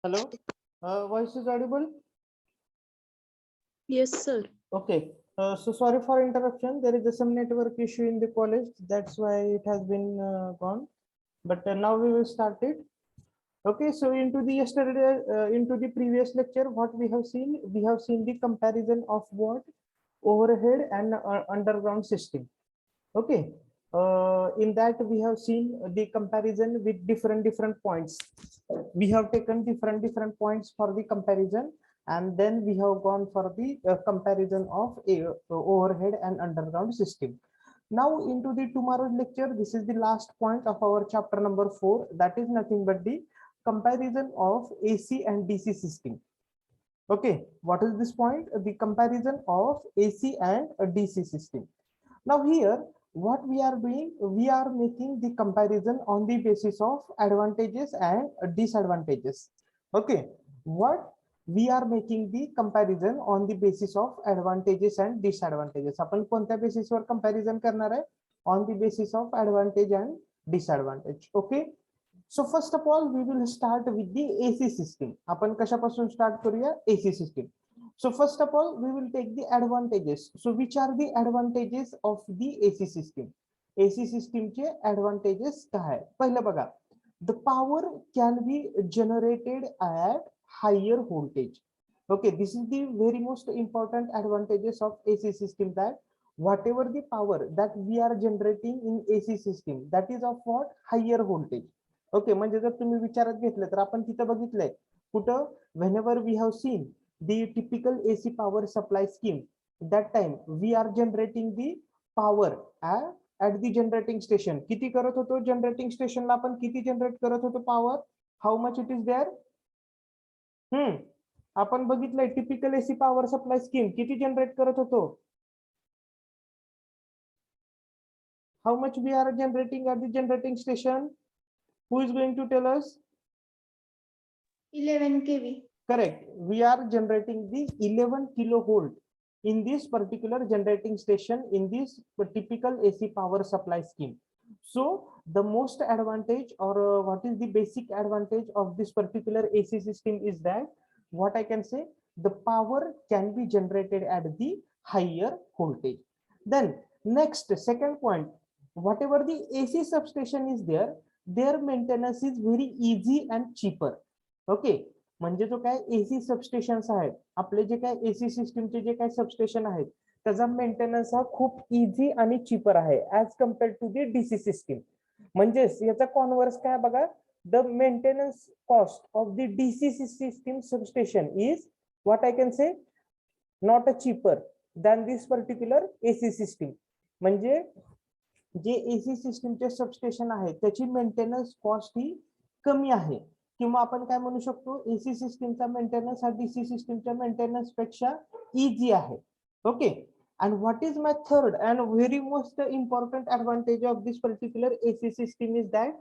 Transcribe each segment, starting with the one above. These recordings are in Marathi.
Hello, voice is audible? Yes, sir. Okay. So sorry for interruption. There is some network issue in the college. That's why it has been gone. But now we will start it. Okay. So into the previous lecture, what we have seen the comparison of what overhead and underground system. Okay. In that we have seen the comparison with different points. We have taken different points for the comparison, and then we have gone for the comparison of a overhead and underground system. Now into the tomorrow's lecture, this is the last point of our chapter number 4. That is nothing but the comparison of AC and DC system. Okay, what is this point? The comparison of AC and a DC system. Now here, what we are doing, we are making the comparison on the basis of advantages and disadvantages. Okay, what we are making the comparison on the basis of advantages and disadvantages. आपण कोणत्या बेसिसवर comparison करणार आहे? On the basis of advantage and disadvantage. Okay. So first of all, we will start with the AC system. आपण कशापासून start करूया? AC system. So first of all, we will take the advantages. So which are the advantages of the AC system? AC system चे advantages काय? पहिलं बघा, the power can be generated at higher voltage. Okay, this is the very most important advantages of AC system, that whatever the power that we are generating in AC system, that is of what? Higher voltage. Okay, म्हणजे जर तुम्ही विचारात घेतलं तर आपण तिथं बघितलंय कुठं, whenever we have seen the typical AC power supply scheme, that time we are generating the power at the generating station. किती करत होतो generating station ला आपण किती जनरेट करत होतो power? How much it is there? आपण बघितलंय typical AC power supply scheme किती जनरेट करत होतो? How much we are generating at the generating station? Who is going to tell us? 11 kV. Correct. We are generating the 11 kilovolt in this particular generating station in this typical AC power supply scheme. So the most advantage, or what is the basic advantage of this particular AC system is that, what I can say, the power can be generated at the higher voltage. Then next, second point, whatever the AC substation is there, their maintenance is very easy and cheaper. Okay, म्हणजे जो काय एसी सबस्टेशन्स आहेत, आपले जे काय एसी सिस्टमचे जे काय सबस्टेशन आहेत, त्याचा मेंटेनन्स हा खूप इझी आणि चीपर आहे as compared to the DC system. म्हणजेच याचा कॉन्व्हर्स काय बघा, the maintenance cost of the DC system substation is what I can say not a cheaper than this particular AC system. म्हणजे जे एसी सिस्टीमचे सबस्टेशन आहे त्याची मेंटेनन्स कॉस्ट ही कमी आहे, किंवा आपण काय म्हणू शकतो, एसी सिस्टीमचा मेंटेनन्स हा डीसी सिस्टीमच्या मेंटेनन्स पेक्षा इझी आहे. Okay, and what is my third and very most important advantage of this particular AC system is that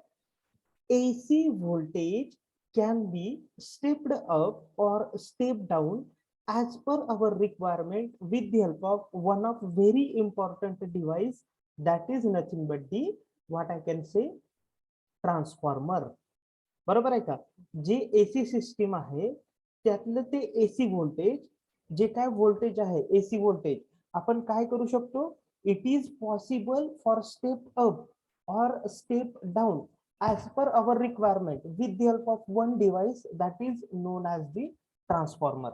AC voltage can be stepped up or stepped down as per our requirement with the help of one of very important device, that is nothing but the what I can say transformer. बरोबर आहे का? जे एसी सिस्टीम आहे त्यातलं ते एसी व्होल्टेज, जे काय व्होल्टेज आहे एसी व्होल्टेज, आपण काय करू शकतो, it is possible for step up or step down as per our requirement with the help of one device that is known as the transformer.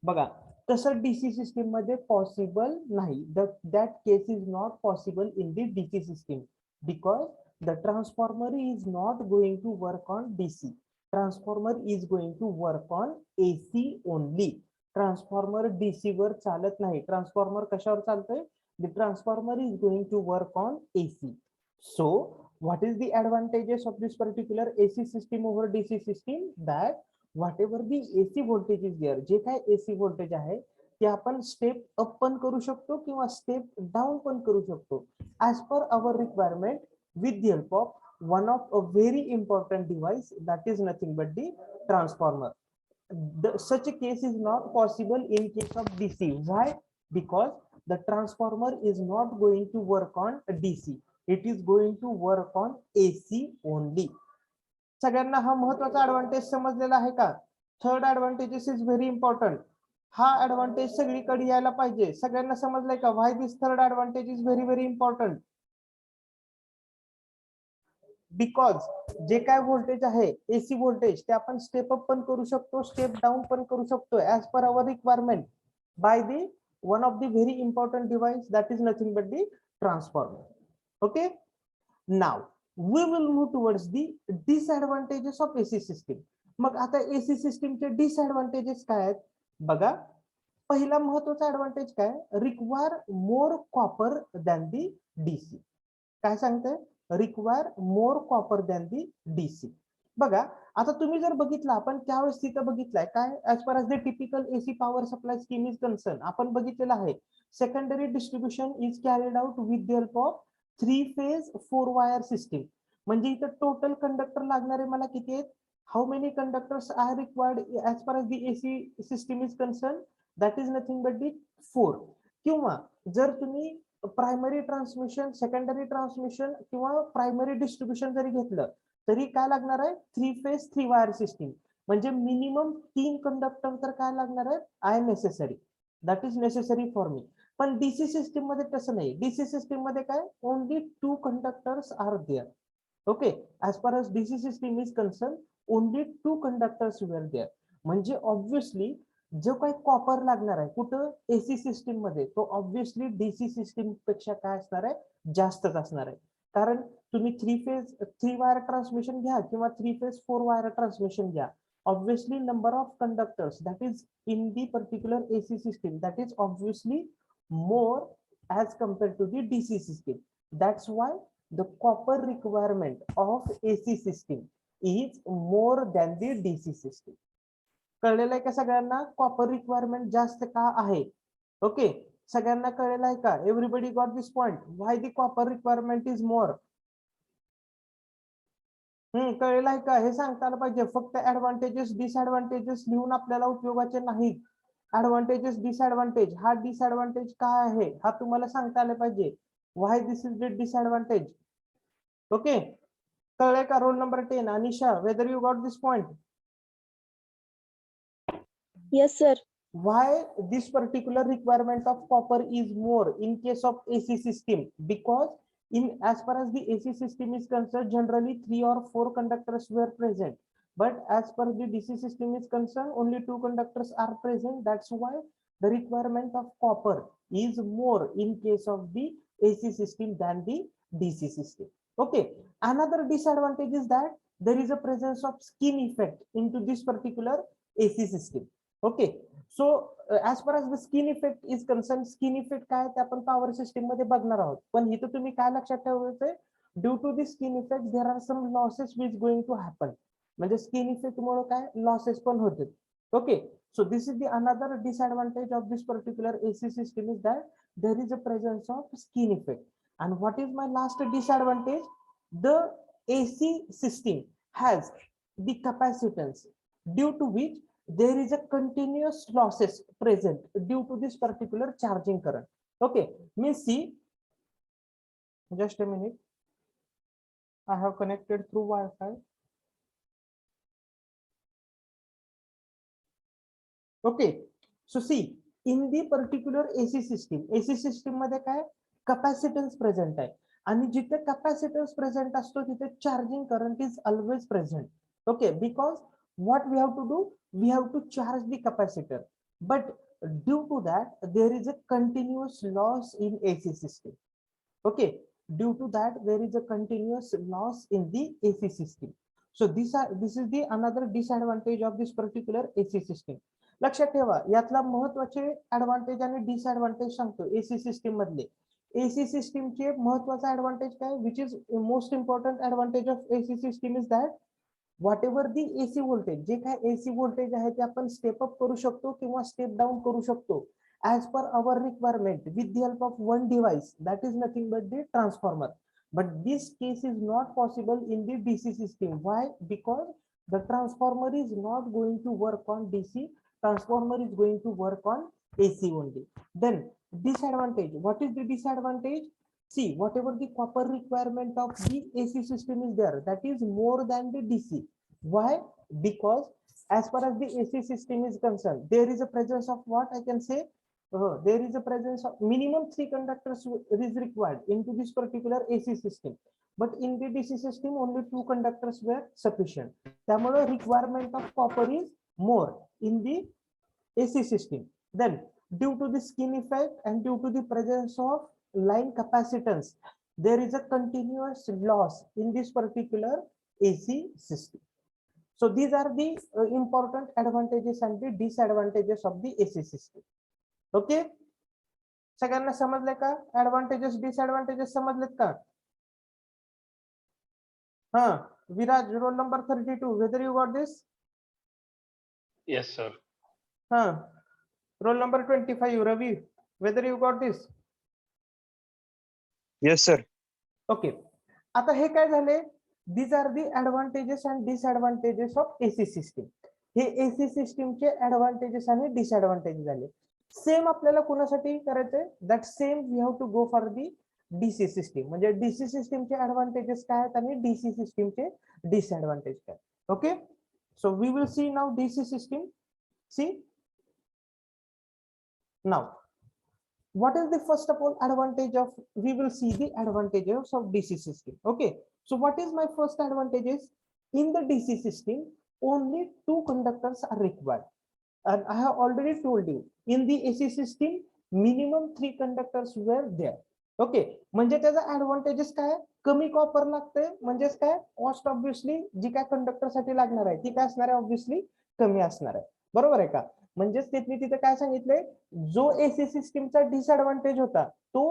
बघा, तसं डीसी सिस्टीम मध्ये पॉसिबल नाही. That case is not possible in the DC system because the transformer is not going to work on DC. Transformer is going to work on AC only. Transformer DC वर चालत नाही. Transformer कशावर चालतंय? The transformer is going to work on AC. So what is the advantages of this particular AC system over DC system? That whatever the AC voltage is there, जे काय AC voltage आहे ते आपण स्टेप अप पण करू शकतो किंवा स्टेप डाऊन पण करू शकतो as per our requirement with the help of one of a very important device, that is nothing but the transformer. Such a case is not possible in case of DC. Why? Because the transformer is not going to work on DC. It is going to work on AC only. सगळ्यांना हा महत्त्वाचा ऍडव्हान्टेज समजलेला आहे का? Third advantages is very important. हा ऍडव्हान्टेज सगळीकडे यायला पाहिजे. सगळ्यांना समजलंय का? Why this third advantage is very very important. Because जे काय व्होल्टेज आहे एसी व्होल्टेज ते आपण स्टेप अप पण करू शकतो, स्टेप डाऊन पण करू शकतो as per our requirement by the one of the very important device that is nothing but the transformer. Okay, now we will move towards the disadvantages of AC system. मग आता AC सिस्टीम चे डिसएडव्हान्टेजेस काय आहेत बघा. पहिला महत्वाचा ऍडव्हान्टेज काय? Require more copper than the DC. काय सांगते? Require more copper than the DC. बघा आता तुम्ही जर बघितलं, आपण त्यावेळेस तिथं बघितलंय काय, as per as the typical AC power supply scheme is concern, आपण बघितलेलं आहे secondary distribution is carried out with the help of 3 phase 4 wire system. म्हणजे इथं टोटल कंडक्टर लागणारे मला किती आहेत? How many conductors are required as per as the AC system is concern? That is nothing but the 4. किंवा जर तुम्ही प्रायमरी ट्रान्समिशन, सेकंडरी ट्रान्समिशन किंवा प्रायमरी डिस्ट्रीब्युशन जरी घेतलं तरी काय लागणार आहे? 3 फेज 3 वायर सिस्टीम. म्हणजे मिनिमम 3 कंडक्टर तर काय लागणार आहे? I necessary, that is necessary for me. पण डीसी सिस्टीम मध्ये तसं नाही. डीसी सिस्टीम मध्ये काय? Only 2 conductors are there. Okay, as per as DC system is concern only 2 conductors were there. म्हणजे ऑब्व्हियसली जो काही कॉपर लागणार आहे कुठं? एसी सिस्टीम मध्ये, तो ऑब्व्हियसली डीसी सिस्टीम पेक्षा काय असणार आहे? जास्तच असणार आहे. कारण तुम्ही 3 फेज 3 वायर ट्रान्समिशन घ्या किंवा 3 फेज 4 वायर ट्रान्समिशन घ्या, obviously number of conductors that is in the particular AC system, that is obviously more as compared to the DC system. That's why the copper requirement of AC system is more than the DC system. कळलेलं आहे का सगळ्यांना? कॉपर रिक्वायरमेंट जास्त का आहे? ओके, सगळ्यांना कळलेलं आहे का? Everybody got this point? Why the copper requirement is more? कळलेलं आहे का? हे सांगता आलं पाहिजे. फक्त ऍडव्हान्टेजेस डिसएडव्हान्टेजेस लिहून आपल्याला उपयोगाचे नाहीत. ऍडव्हान्टेजेस डिसएडव्हान्टेज, हा डिसएडव्हान्टेज काय आहे हा तुम्हाला सांगता आलं पाहिजे. व्हाय दिस इज द डिसएडव्हान्टेज. ओके, कळलंय का? Roll number 10 Anisha, weather you got this point? Yes, sir. Why this particular requirement of copper is more in case of AC system? Because in as far as the AC system is concerned, generally 3 or 4 conductors were present, but as per the DC system is concerned, only 2 conductors are present. That's why the requirement of copper is more in case of the AC system than the DC system. Okay, another disadvantage is that there is a presence of skin effect into this particular AC system. Okay, so as per as the skin effect is concern, skin effect काय ते आपण पॉवर सिस्टीम मध्ये बघणार आहोत. पण इथं तुम्ही काय लक्षात ठेवायचंय? Due to the skin effect there are some losses which going to happen. म्हणजे स्किन इफेक्ट मुळे काय लॉसेस पण होते. Okay, so this is the another disadvantage of this particular AC system is that there is a presence of skin effect. And what is my last disadvantage? The AC system has the capacitance due to which there is a continuous losses present due to this particular charging current. Okay, means see, just a minute, I have connected through Wi-Fi. Okay, so see, in the particular AC system मध्ये काय कॅपॅसिटन्स प्रेझेंट आहे आणि जिथे कॅपॅसिटन्स प्रेझेंट असतो तिथे charging current is always present. Okay, because what we have to do, we have to charge the capacitor, but due to that there is a continuous loss in AC system. Okay, due to that there is a continuous loss in the AC system. So this is the another disadvantage of this particular AC system. लक्षात ठेवा, यातला महत्त्वाचे ऍडव्हान्टेज आणि डिसएडव्हान्टेज सांगतो एसी सिस्टीम मधले. एसी सिस्टीम चे महत्त्वाचा ऍडव्हान्टेज काय? Which is most important advantage of AC system is that whatever the AC voltage, जे काय एसी व्होल्टेज आहे ते आपण स्टेप अप करू शकतो किंवा स्टेप डाऊन करू शकतो as per our requirement with the help of one device, that is nothing but the transformer. But this case is not possible in the DC system. Why? Because the transformer is not going to work on DC, transformer is going to work on AC only. Then disadvantage, what is the disadvantage? See, whatever the copper requirement of the AC system is there, that is more than the DC. Why? Because as far as the AC system is concerned, there is a presence of what I can say. There is a presence of minimum 3 conductors is required into this particular AC system. But in the DC system, only 2 conductors were sufficient. The requirement of copper is more in the AC system. Then, due to the skin effect and due to the presence of line capacitance, there is a continuous loss in this particular AC system. So these are the important advantages and the disadvantages of the AC system. Okay. सगळ्यांना समजले का? Advantages, disadvantages समजलेत का? Viraj, roll number 32. Whether you got this? Yes, sir. Roll number 25. Ravi, whether you got this? Yes, sir. Okay. आता हे काय झाले? These are the advantages and disadvantages of AC system. हे AC system चे advantages आणि disadvantages झाले. सेम आपल्याला कोणासाठी करायचंय? That same we have to go for the DC system. म्हणजे DC system चे advantages काय आहेत आणि DC system चे disadvantages काय? Okay. So we will see now DC system. See. Now, what is the first of all advantage of? We will see the advantages of DC system. Okay. So what is my first advantages? In the DC system, only 2 conductors are required. And I have already told you, in the AC system, minimum 3 conductors were there. Okay. म्हणजे त्याचा advantages काय? कमी कॉपर लागते, म्हणजेच काय? कॉस्ट ऑब्विसली जी काय कंडक्टर साठी लागणार आहे ती काय असणार आहे? ऑब्विसली कमी असणार आहे. बरोबर आहे का? म्हणजेच तिथे काय सांगितलंय, जो एसी सिस्टीमचा डिसएडव्हान्टेज होता तो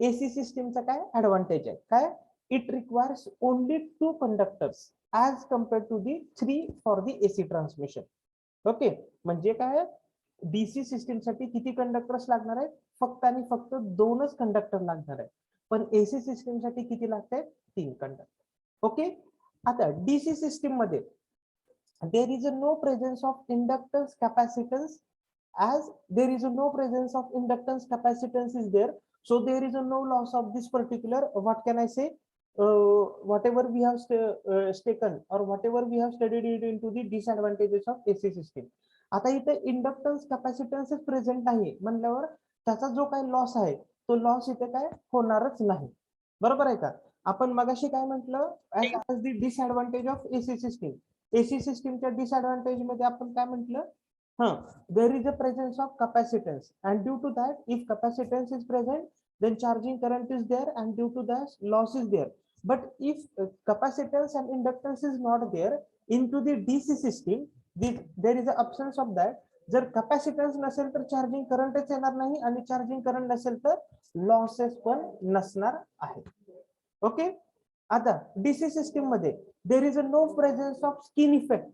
एसी सिस्टीमचा काय ऍडव्हान्टेज आहे? काय? It requires only 2 conductors as compared to the 3 for the AC transmission. Okay. म्हणजे काय? डीसी सिस्टीम साठी किती कंडक्टर्स लागणार आहेत? फक्त आणि फक्त 2च कंडक्टर लागणार आहेत. पण एसी सिस्टीम साठी किती लागतात? 3 कंडक्टर. ओके. आता डीसी सिस्टीम मध्ये there is no presence of inductance capacitance, as there is no presence of inductance capacitance is there, so there is no loss of this particular, what can I say, whatever we have taken or whatever we have studied it into the disadvantages of AC system. आता इथे inductance capacitance present नाही म्हणल्यावर त्याचा जो काही लॉस आहे तो लॉस इथे काय होणारच नाही. बरोबर आहे का? आपण मगाशी काय म्हटलं, as the disadvantage of AC system. AC सिस्टीमच्या डिसएडव्हान्टेज मध्ये आपण काय म्हटलं? There is a presence of capacitance and due to that if capacitance is present then charging current is there and due to that loss is there. But if capacitance and inductance is not there into the DC system, there is an absence of that. जर कॅपॅसिटन्स नसेल तर चार्जिंग करंटच येणार नाही आणि चार्जिंग करंट नसेल तर लॉसेस पण नसणार आहे. ओके. आता डीसी सिस्टीम मध्ये there is a no presence of skin effect.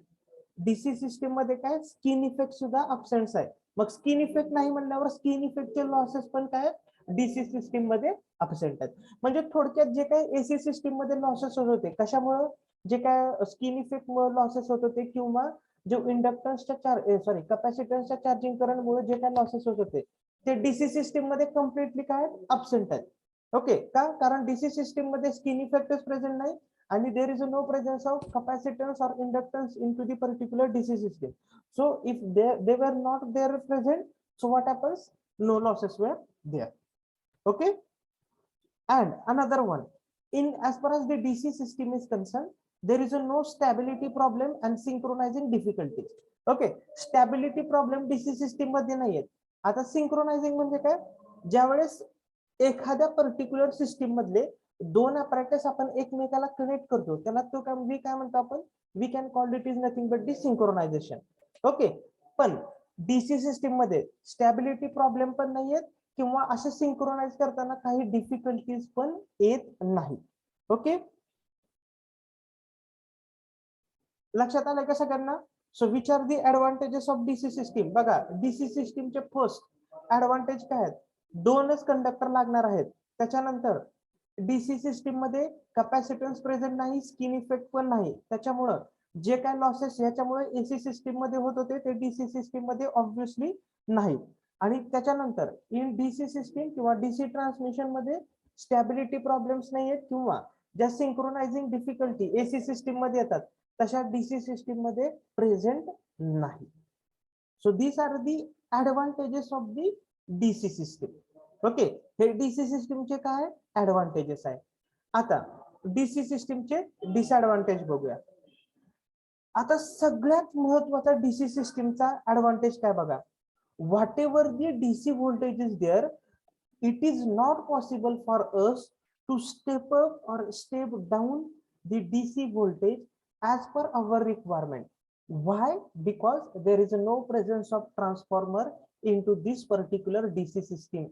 DC system मध्ये काय स्किन इफेक्ट सुद्धा अब्सेंट आहे. मग स्किन इफेक्ट नाही म्हणल्यावर स्किन इफेक्टचे लॉसेस पण काय डीसी सिस्टीम मध्ये अब्सेंट आहेत. म्हणजे थोडक्यात जे काही एसी सिस्टीम मध्ये लॉसेस होत होते कशामुळे, जे काय स्किन इफेक्ट मुळे लॉसेस होत होते किंवा जो इंडक्टन्सच्या कॅपॅसिटन्सच्या चार्जिंग करंट मुळे जे काही लॉसेस होत होते ते डीसी सिस्टीम मध्ये कम्प्लिटली काय अब्सेंट आहेत. ओके. का? कारण डीसी सिस्टीम मध्ये स्किन इफेक्टच प्रेझेंट नाही आणि there is no presence of capacitance or inductance into the particular DC system. So if they were not there present, so what happens? No losses were there. Okay. And another one, in as far as the DC system is concerned, there is a no stability problem and synchronizing difficulties. Okay. Stability problem DC system मध्ये नाही आहेत. आता सिंक्रोनायझिंग म्हणजे काय? ज्यावेळेस एखाद्या पर्टिक्युलर सिस्टीम मधले 2 apparatus आपण एकमेकाला कनेक्ट करतो त्याला तो काय म्हणतो आपण? We can call it is nothing but the synchronization. Okay. पण डीसी सिस्टीम मध्ये स्टॅबिलिटी प्रॉब्लेम पण नाहीयेत किंवा असे सिंक्रोनाइज करताना काही डिफिकल्टीज पण येत नाही. ओके. लक्षात आलं का सगळ्यांना? So which are the advantages of DC system? बघा, डीसी सिस्टीमचे फर्स्ट ऍडव्हान्टेज काय आहेत? 2च कंडक्टर लागणार आहेत. त्याच्यानंतर डीसी सिस्टीम मध्ये कॅपॅसिटन्स प्रेझेंट नाही, स्किन इफेक्ट पण नाही. त्याच्यामुळं जे काय लॉसेस याच्यामुळे एसी सिस्टीम मध्ये होत होते ते डीसी सिस्टीम मध्ये ऑब्व्हियसली नाही. आणि त्याच्यानंतर इन डीसी सिस्टीम किंवा डीसी ट्रान्समिशन मध्ये स्टॅबिलिटी प्रॉब्लेम्स नाही आहेत किंवा ज्या सिंक्रोनायझिंग डिफिकल्टी एसी सिस्टीम मध्ये येतात तशा डीसी सिस्टीम मध्ये प्रेझेंट नाही. So these are the advantages of the DC system. Okay, हे डीसी सिस्टीमचे काय ऍडव्हान्टेजेस आहे. आता डीसी सिस्टीमचे डिसएडव्हान्टेज बघूया. आता सगळ्यात महत्वाचा डीसी सिस्टीमचा ऍडव्हान्टेज काय बघा. Whatever the DC voltage is there, it is not possible for us to step up or step down the DC voltage as per our requirement. Why? Because there is no presence of transformer into this particular DC system.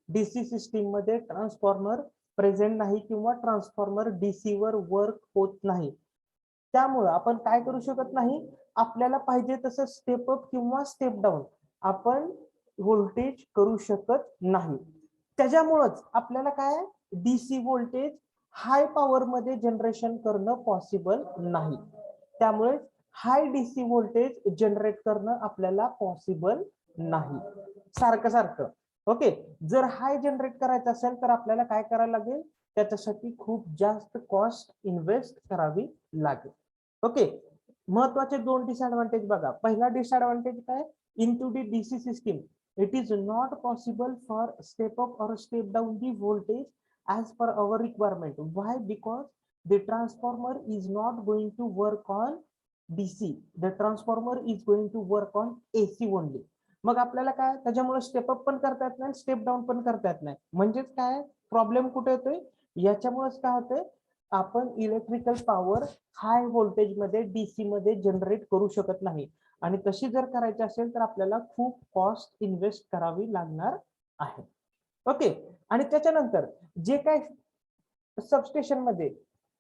DC system मध्ये ट्रान्सफॉर्मर प्रेझेंट नाही किंवा ट्रान्सफॉर्मर डीसी वर वर्क होत नाही. त्यामुळे आपण काय करू शकत नाही, आपल्याला पाहिजे तसं स्टेप अप किंवा स्टेप डाऊन आपण व्होल्टेज करू शकत नाही. त्याच्यामुळेच आपल्याला काय डीसी व्होल्टेज हाय पॉवर मध्ये जनरेशन करणं पॉसिबल नाही. त्यामुळे हाय डीसी व्होल्टेज जनरेट करणं आपल्याला पॉसिबल नाही सारखं सारखं. ओके, जर हाय जनरेट करायचं असेल तर आपल्याला काय करायला लागेल, त्याच्यासाठी खूप जास्त कॉस्ट इन्व्हेस्ट करावी लागेल. ओके, महत्वाचे दोन डिसएडव्हान्टेज बघा. पहिला डिसएडव्हान्टेज काय, into the DC system it is not possible for step up or step down the voltage as per our requirement. Why? Because the transformer is not going to work on DC. The transformer is going to work on AC only. मग आपल्याला काय त्याच्यामुळे स्टेप अप पण करता येत नाही, स्टेप डाऊन पण करता येत नाही. म्हणजेच काय प्रॉब्लेम कुठे येतोय, याच्यामुळेच काय होतंय, आपण इलेक्ट्रिकल पॉवर हाय व्होल्टेज मध्ये डीसी मध्ये जनरेट करू शकत नाही. आणि तशी जर करायची असेल तर आपल्याला खूप कॉस्ट इन्व्हेस्ट करावी लागणार आहे. ओके, आणि त्याच्यानंतर जे काय सबस्टेशन मध्ये,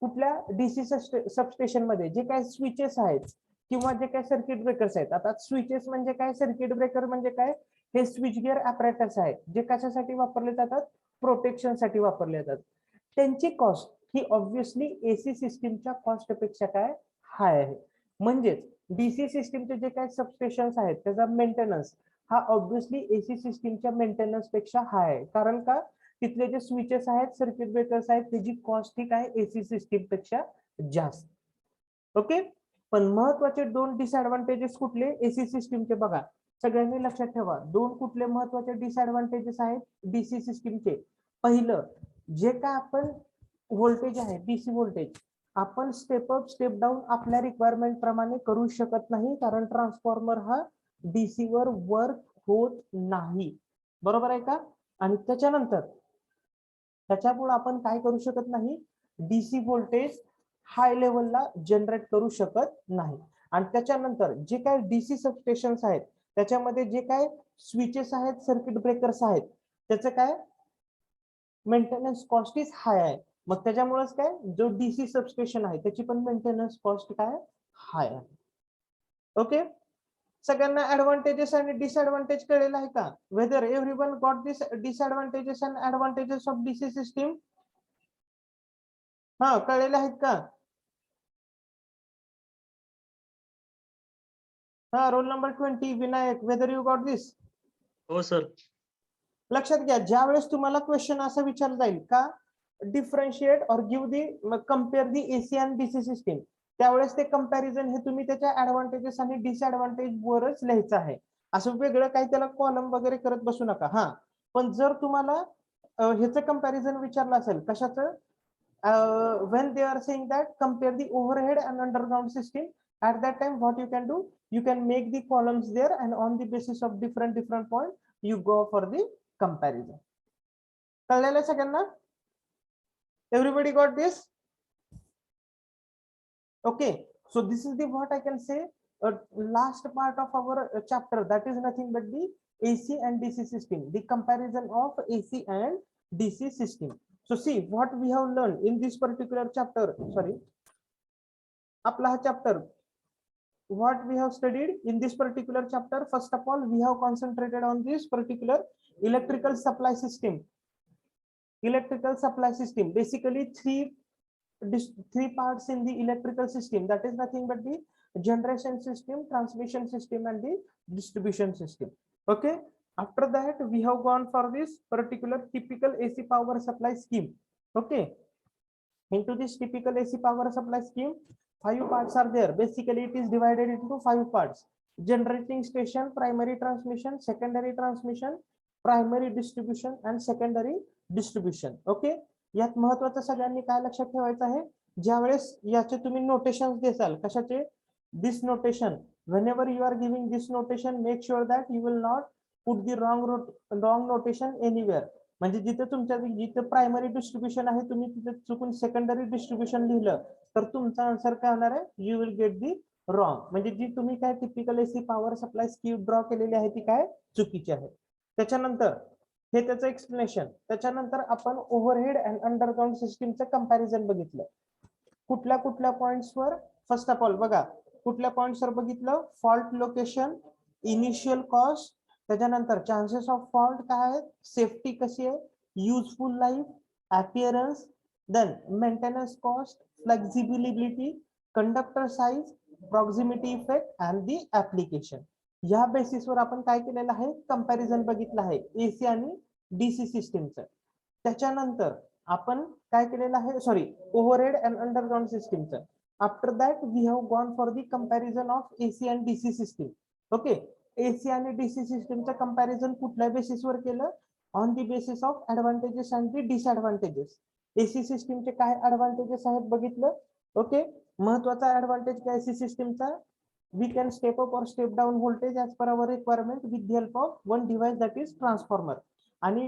कुठल्या डीसी सबस्टेशन मध्ये जे काय स्विचेस आहेत किंवा जे काय सर्किट ब्रेकर्स आहेत. आता स्विचेस म्हणजे काय, सर्किट ब्रेकर म्हणजे काय, हे स्विच गिअर ऍपरेटस आहे जे कशासाठी वापरले जातात, प्रोटेक्शन साठी वापरले जातात. त्यांची कॉस्ट ही ऑब्व्हियसली एसी सिस्टीमच्या कॉस्ट पेक्षा काय हाय आहे. म्हणजेच डीसी सिस्टीमचे जे काही सबस्टेशन्स आहेत त्याचा मेंटेनन्स हा ऑब्व्हियसली एसी सिस्टीमच्या मेंटेनन्स पेक्षा हाय आहे. कारण का, तिथले जे स्विचेस आहेत, सर्किट ब्रेकर्स आहेत, त्याची कॉस्ट ही काय एसी सिस्टीम पेक्षा जास्त. ओके, पण महत्वाचे दोन डिसएडव्हान्टेजेस कुठले एसी सिस्टीमचे बघा. सगळ्यांनी लक्षात ठेवा, दोन कुठले महत्वाचे डिसएडव्हान्टेजेस आहेत डीसी सिस्टीमचे. पहिलं, जे काय आपण व्होल्टेज आहे डीसी व्होल्टेज आपण स्टेप अप स्टेप डाऊन आपल्या रिक्वायरमेंट प्रमाणे करू शकत नाही, कारण ट्रान्सफॉर्मर हा डीसी वर वर्क होत नाही. बरोबर आहे का. आणि त्याच्यामुळे आपण काय करू शकत नाही, डीसी व्होल्टेज हाय लेवलला जनरेट करू शकत नाही. आणि त्याच्यानंतर जे काय डीसी सबस्टेशन्स आहेत त्याच्यामध्ये जे काय स्विचेस आहेत, सर्किट ब्रेकर्स आहेत, त्याचं काय मेंटेनन्स कॉस्ट इज हाय आहे. मग त्याच्यामुळेच काय जो डीसी सबस्टेशन आहे त्याची पण मेंटेनन्स कॉस्ट काय हाय आहे. ओके, सगळ्यांना ऍडव्हान्टेजेस आणि डिसएडव्हान्टेज कळलेला आहे का. Whether everyone got this disadvantages and advantages of DC system. हा, कळलेले आहेत का. हा, roll number 20 Vinayak, whether you got this. हो सर. लक्षात घ्या, ज्या वेळेस तुम्हाला क्वेश्चन असा विचारला जाईल का, डिफरन्शिएट और give the compare the AC and DC system, त्यावेळेस ते कंपॅरिझन हे तुम्ही त्याच्या ऍडव्हान्टेजेस आणि डिसएडव्हान्टेज वरच लिहायचं आहे. असं वेगळं काही त्याला कॉलम वगैरे करत बसू नका. हा, पण जर तुम्हाला ह्याचं कंपॅरिझन विचारलं असेल कशाचं, when they are saying that compare the overhead and underground system, at that time what you can do, you can make the columns there and on the basis of different point you go for the comparison. कळलेलं सगळ्यांना. Everybody got this. Okay, so this is the what I can say last part of our chapter, that is nothing but the AC and DC system, the comparison of AC and DC system. So see what we have learned in this particular chapter, sorry, आपला हा chapter, what we have studied in this particular chapter. First of all, we have concentrated on this particular electrical supply system. Electrical supply system, basically three parts in the electrical system, that is nothing but the generation system, transmission system and the distribution system. Okay, after that we have gone for this particular typical AC power supply scheme. Okay, into this typical AC power supply scheme 5 parts are there. Basically, it is divided into 5 parts. Generating station, primary transmission, secondary transmission, primary distribution and secondary distribution. Okay. यात महत्वाचं सगळ्यांनी काय लक्षात ठेवायचं आहे, ज्यावेळेस याचे तुम्ही नोटेशन्स देसाल, कशाचे, दिस notation, whenever you are giving this notation, make sure that you will not put the wrong notation anywhere. म्हणजे जिथे तुमच्या जिथे प्रायमरी डिस्ट्रीब्युशन आहे तुम्ही तिथे चुकून सेकंडरी डिस्ट्रीब्युशन लिहिलं तर तुमचा आन्सर काय होणार आहे, you will get the wrong. म्हणजे जी तुम्ही काय typical AC power supply scheme draw केलेली आहे ती काय चुकीची आहे. त्याच्यानंतर हे त्याचं एक्सप्लेनेशन. त्याच्यानंतर आपण ओव्हरहेड अँड अंडरग्राउंड सिस्टीमचं कंपॅरिझन बघितलं. कुठल्या कुठल्या पॉइंट्सवर, फर्स्ट ऑफ ऑल बघा कुठल्या पॉइंट्सवर बघितलं, फॉल्ट लोकेशन, इनिशियल कॉस्ट, त्याच्यानंतर चान्सेस ऑफ फॉल्ट काय आहेत, सेफ्टी कशी आहे, useful life, appearance, then maintenance cost, flexibility, conductor size, proximity effect and the application. या बेसिसवर आपण काय केलेलं आहे, कंपॅरिझन बघितलं आहे एसी आणि डीसी सिस्टीमचं. त्याच्यानंतर आपण काय केलेलं आहे, सॉरी, ओव्हरहेड अँड अंडरग्राउंड सिस्टीमचं. After that we have gone for the comparison of AC and DC system. Okay. AC आणि डीसी सिस्टीमचं कंपॅरिझन कुठल्या बेसिसवर केलं, on the basis of advantages and the disadvantages. AC सिस्टीमचे काय ऍडव्हान्टेजेस आहेत बघितलं. ओके. महत्वाचा ऍडव्हान्टेज काय एसी सिस्टीमचा, we can step up or step down voltage as per our requirement with the help of one device that is transformer. आणि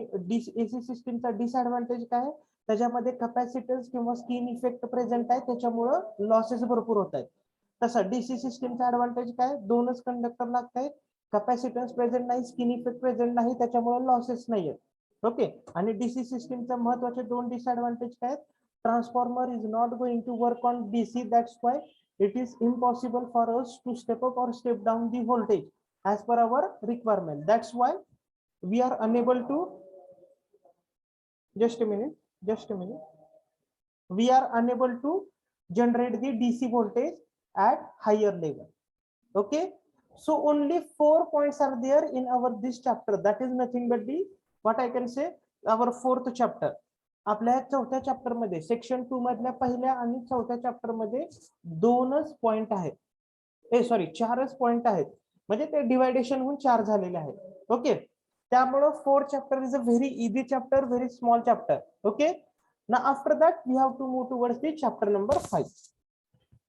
एसी सिस्टीमचा डिसएडव्हान्टेज काय, त्याच्यामध्ये कॅपॅसिटन्स किंवा स्किन इफेक्ट प्रेझेंट आहे, त्याच्यामुळं लॉसेस भरपूर होत आहेत. तसा डीसी सिस्टीमचा ऍडव्हान्टेज काय, दोनच कंडक्टर लागत आहेत, कॅपॅसिटन्स प्रेझेंट नाही, स्किन इफेक्ट प्रेझेंट नाही, त्याच्यामुळे लॉसेस नाही आहेत. ओके. आणि डीसी सिस्टीमचा महत्वाचे दोन डिसएडव्हान्टेज काय, transformer is not going to work on DC, that's why it is impossible for us to step up or step down the voltage as per our requirement. That's why we are unable to, just a minute, we are unable to generate the DC voltage at higher level. Okay. So only 4 points are there in our this chapter. That is nothing but the, what I can say, our 4th chapter. आपल्या चौथ्या चॅप्टर मध्ये सेक्शन 2 मधल्या पहिल्या आणि चौथ्या चॅप्टर मध्ये 2च पॉइंट आहेत, सॉरी 4च पॉइंट आहेत, म्हणजे ते डिवायडेशन होऊन 4 झालेले आहेत. ओके. त्यामुळे 4th chapter is a very easy chapter, very small chapter. Okay. Now after that we have to move towards the chapter number 5.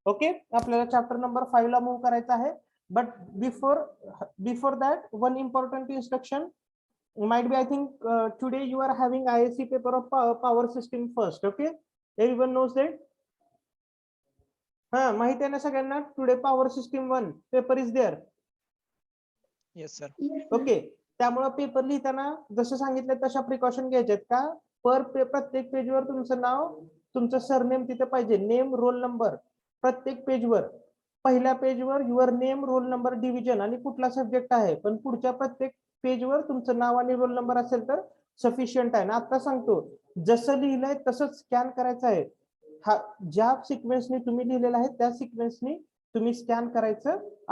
ओके. आपल्याला चॅप्टर नंबर 5 ला मूव करायचं आहे. But before that one important instruction. Might be, I think today you are having ISC paper of power system first. Okay, everyone knows that. माहिती आहे ना सगळ्यांना, today power system 1 paper is there. Yes sir. Okay. त्यामुळे पेपर लिहिताना जसं सांगितलं तशा प्रिकॉशन घ्यायच्यात का, प्रत्येक पेजवर तुमचं नाव, तुमचं सरनेम तिथे पाहिजे, नेम, रोल नंबर प्रत्येक पेजवर. पहिल्या पेजवर your name, roll number, division आणि कुठला सब्जेक्ट आहे, पण पुढच्या प्रत्येक पेजवर तुमचं नाव आणि रोल नंबर असेल तर सफिशियंट आहे ना. आता सांगतो, जसं लिहिलंय तसंच स्कॅन करायचं आहे. हा ज्या सिक्वेन्सने तुम्ही लिहिलेलं आहे त्या सिक्वेन्सने तुम्ही स्कॅन करायचं